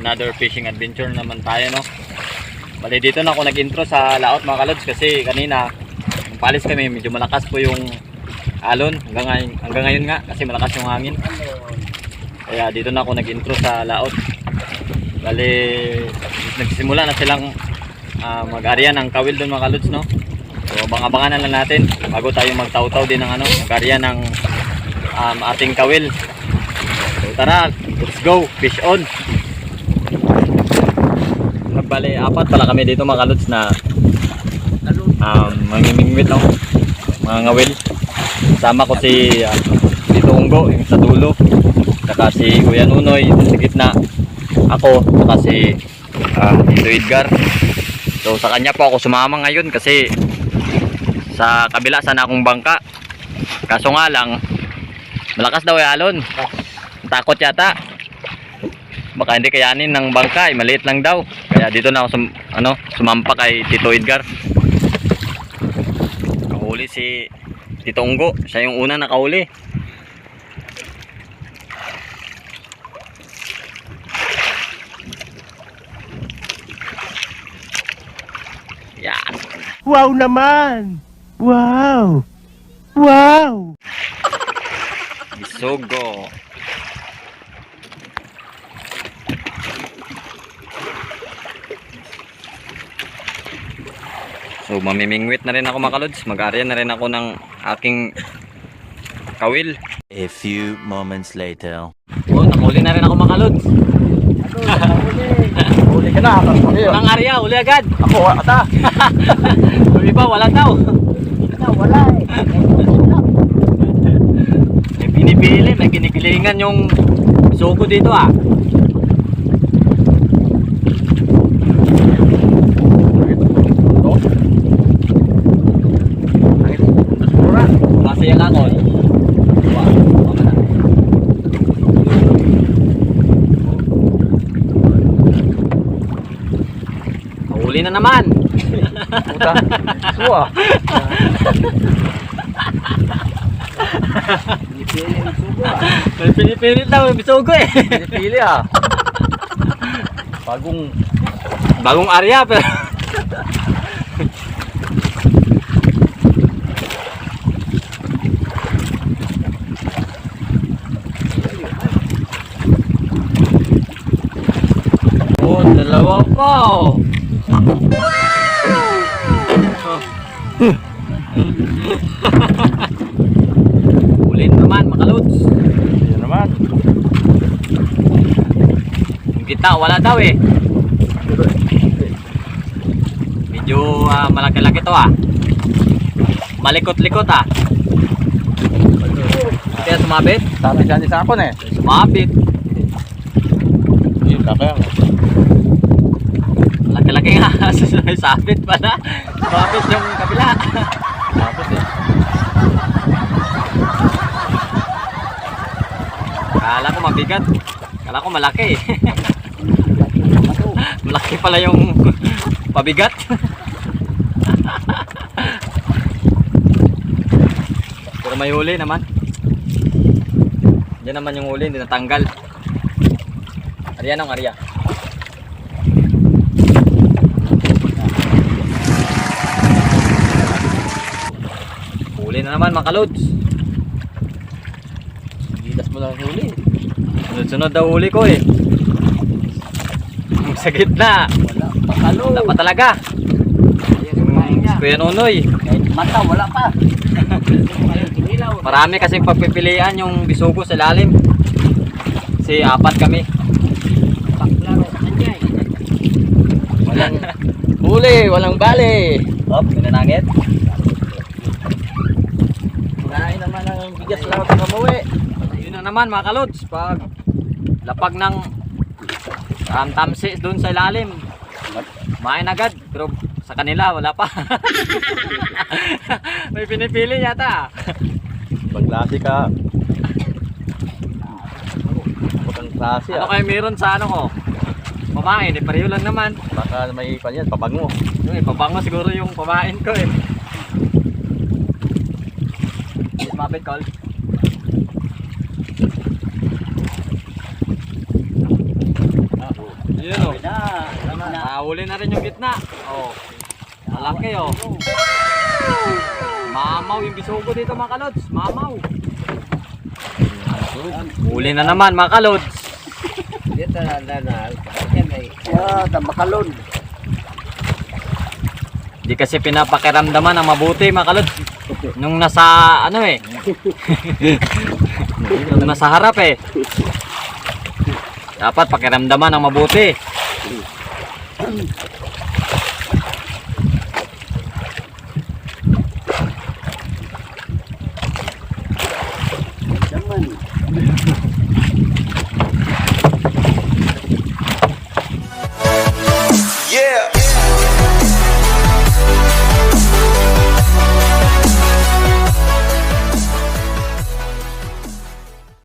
another fishing adventure naman tayo, no. Bali dito na ako nag-intro sa laot mga kalods kasi kanina nung palis kami medyo malakas po yung alon hanggang ngayon nga kasi malakas yung hangin. Kaya dito na ako nag-intro sa laot. Bali nagsimula na silang mag-arya ng kawil doon mga kalods, no. So abang-abangan na lang natin bago tayo magtaw-taw din ng mag-arya ng ating kawil. So tara, let's go, fish on. Bali, apat pala kami dito mga kalods na mamimingwit, no? Mga ngawil. Kasama ko si Tito Unggo, yung sa dulo, saka si Kuya Nunoy sa gitna, ako, saka si Tito Edgar. So sa kanya po ako sumama ngayon kasi sa kabila sana akong bangka, kaso nga lang malakas daw yung alon, takot yata, baka hindi kayanin ng bangka, maliit lang daw. Kaya dito na ako sumampa kay Tito Edgar. Nakahuli si Tito Unggo, siya yung una nakahuli. Yan. Wow naman! Wow! Wow! Bisogo. So mamimingwit na rin ako mga kalods. Mag-arya na rin ako ng aking kawil. A few moments later. Oh, nakahuli na rin ako mga kalods. Huli ka na! Unang arya, huli agad. Ako, ata! Yung iba, wala daw. Wala eh! May pinipili, may kinikilingan yung sugo dito ah. Masaya lang ako. Huli na naman. Puta! Suwa! Pinipili yung sugo ah! May pinipilit daw yung bisugo eh. Pinipili ah! Bagong area pero oh, dalawa pa oh. Ulit naman makalods. Yan naman! Yung kita wala daw eh. Medyo malaki-laki to ah. Malikot-likot ah. Kaya sumabit? Sabi siya ni Sakon eh! Sumabit. Yun, kaya nga. Laki-laki nga. Sabit pala. Sumabit yung kabila. Tapos eh! Kala ko mabigat. Kala ko malaki eh. Malaki pala yung pabigat. Pero may huli naman. Diyan naman yung huli, hindi natanggal. Arya nang arya. Huli na naman mga kalods. Gilas mo lang ang huli! Sunod-sunod daw huli ko eh. Sa gitna. Wala! Pakalo! Wala pa talaga. Si Kuya Nunoy. Kahit mata, wala pa! Marami kasing pagpipilian yung bisugo sa lalim. Kasi apat kami. Walang huli! Walang bali! Hop, pinanangit. Kinain naman ang bigas lang at mamuwi! Yun na naman mga kalods. Pag lapag ng tamsi doon sa ilalim, main agad. Pero sa kanila wala pa. May pinipili yata. Pag-klase ka! Pagkang klase Ano ah! kayo meron sa ano ko? Pamain, eh pareho lang naman. Baka may panyan, pabango! Yung ipabango siguro yung pamain ko eh. Mapit call. Yun o. Huli na rin yung gitna. Oh. Malaki oh. Mamaw yung bisugo dito mga kalods. Mamaw. Huli na naman mga kalods. Dito na. Yan ay. Tambakalon. Di kasi pinapakiramdaman ang mabuti mga kalods. Nung nasa ano eh. Nung nasa harap eh. Dapat pakiramdaman ang mabuti.